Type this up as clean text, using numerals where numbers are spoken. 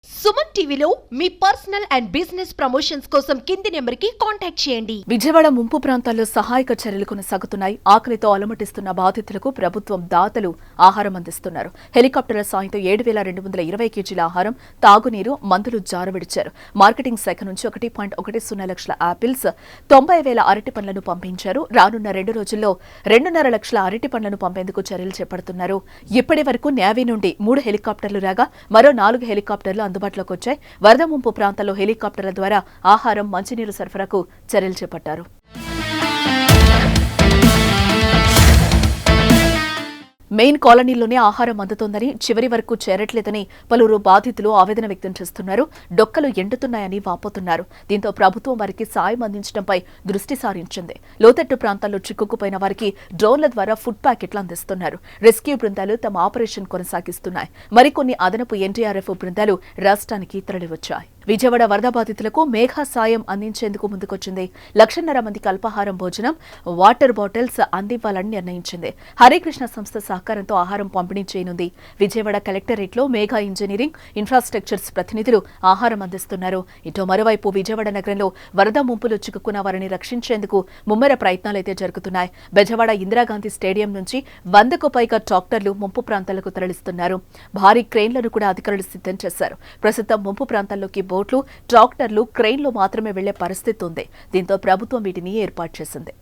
సుమన్ టీవీలో మీ personal and business promotions కోసం కింది నెంబర్కి కాంటాక్ట్ చేయండి. విజయవాడ ముంపు ప్రాంతాల్లో సహాయక చర్యలు కొనసాగుతున్నాయి. ఆకలితో అలమటిస్తున్న బాధితులకు ప్రభుత్వం దాతలు ఆహారం అందిస్తున్నారు. హెలికాప్టర్ల సాయంతో 7,220 కేజీల ఆహారం, తాగునీరు, మందులు జారవిడిచారు. మార్కెటింగ్ శాఖ నుంచి 1.10 లక్షల ఆపిల్స్, 90,000 అరటి పండ్లను పంపించారు. రానున్న 2 రోజుల్లో 2.5 లక్షల అరటి పండ్లను పంపేందుకు చర్యలు చేపడుతున్నారు. ఇప్పటి వరకు నేవీ నుండి 3 హెలికాప్టర్లు రాగా మరో 4 హెలికాప్టర్లు అందుబాటులోకి వచ్చాయి. వరద ముంపు ప్రాంతాల్లో హెలికాప్టర్ల ద్వారా ఆహారం, మంచినీరు సరఫరాకు చర్యలు చేపట్టారు. మెయిన్ కాలనీలోనే ఆహారం అందుతోందని, చివరి వరకు చేరట్లేదని పలువురు బాధితులు ఆవేదన వ్యక్తం చేస్తున్నారు. డొక్కలు ఎండుతున్నాయని వాపోతున్నారు. దీంతో ప్రభుత్వం వారికి సాయం అందించడంపై దృష్టి సారించింది. లోతట్టు ప్రాంతాల్లో చిక్కుకుపోయిన వారికి డ్రోన్ల ద్వారా ఫుడ్ ప్యాకెట్లు అందిస్తున్నారు. రెస్క్యూ బృందాలు తమ ఆపరేషన్ కొనసాగిస్తున్నాయి. మరికొన్ని అదనపు ఎన్డీఆర్ఎఫ్ బృందాలు రాష్ట్రానికి తరలివచ్చాయి. విజయవాడ వరద బాధితులకు మేఘా సాయం అందించేందుకు ముందుకొచ్చింది. 1,50,000 మందికి అల్పాహారం, భోజనం, వాటర్ బాటిల్స్ అందివ్వాలని నిర్ణయించింది. హరికృష్ణ సంస్థ సహకారంతో ఆహారం పంపిణీ చేయనుంది. విజయవాడ కలెక్టరేట్లో మేఘా ఇంజనీరింగ్, ఇన్ఫ్రాస్ట్రక్చర్స్ ప్రతినిధులు ఆహారం అందిస్తున్నారు. ఇటు మరోవైపు విజయవాడ నగరంలో వరద ముంపులో చిక్కుకున్న వారిని రక్షించేందుకు ముమ్మర ప్రయత్నాలైతే జరుగుతున్నాయి. బెజవాడ ఇందిరాగాంధీ స్టేడియం నుంచి 100కు పైగా ట్రాక్టర్లు ముంపు ప్రాంతాలకు తరలిస్తున్నారు. భారీ క్రెయిన్లను కూడా అధికారులు సిద్ధం చేశారు. ప్రస్తుతం ముంపు ప్రాంతాల్లోకి బోట్లు, ట్రాక్టర్లు, క్రెయిన్లు మాత్రమే వెళ్లే పరిస్థితి ఉంది. దీంతో ప్రభుత్వం వీటిని ఏర్పాటు చేసింది.